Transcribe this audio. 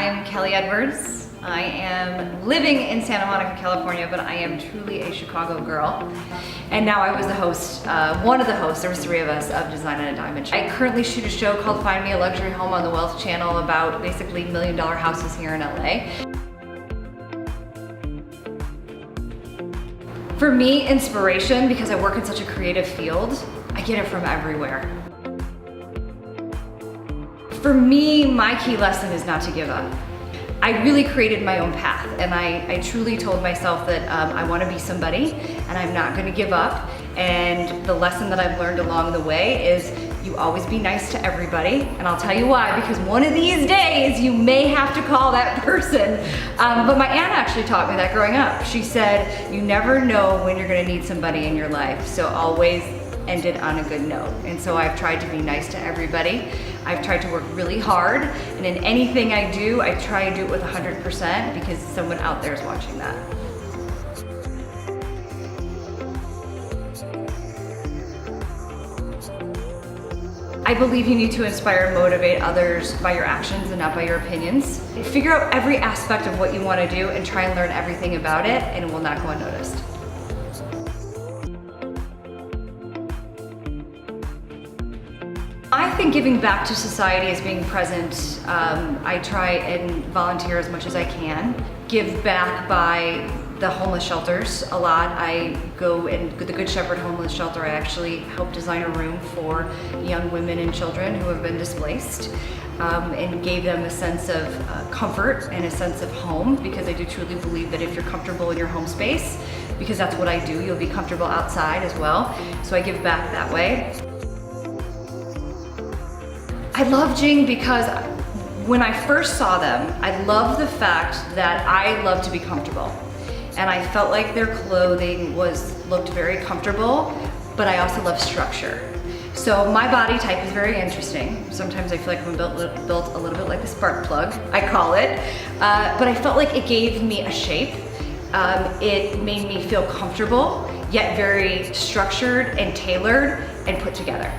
I'm Kelly Edwards. I am living in Santa Monica, California, but I am truly a Chicago girl. And now I was the host, one of the hosts, there was 3 of us, of Design on a Diamond. I currently shoot a show called Find Me a Luxury Home on the Wealth Channel about basically $1 million houses here in LA. For me, inspiration, because I work in such a creative field, I get it from everywhere. For me, my key lesson is not to give up. I really created my own path, and I truly told myself that I want to be somebody and I'm not going to give up. And the lesson that I've learned along the way is you always be nice to everybody, and I'll tell you why, because one of these days you may have to call that person. But my aunt actually taught me that growing up. She said, you never know when you're going to need somebody in your life, so always end it on a good note. And so I've tried to be nice to everybody. I've tried to work really hard, and in anything I do, I try and do it with 100% because someone out there is watching that. I believe you need to inspire and motivate others by your actions and not by your opinions. Figure out every aspect of what you want to do and try and learn everything about it, and it will not go unnoticed. I think giving back to society is being present. I try and volunteer as much as I can. Give back by the homeless shelters a lot. I go in the Good Shepherd Homeless Shelter. I actually help design a room for young women and children who have been displaced, and gave them a sense of comfort and a sense of home, because I do truly believe that if you're comfortable in your home space, because that's what I do, you'll be comfortable outside as well. So I give back that way. I love JING because when I first saw them, I loved the fact that I love to be comfortable. And I felt like their clothing looked very comfortable, but I also love structure. So my body type is very interesting. Sometimes I feel like I'm built a little bit like a spark plug, I call it. But I felt like it gave me a shape. It made me feel comfortable, yet very structured and tailored and put together.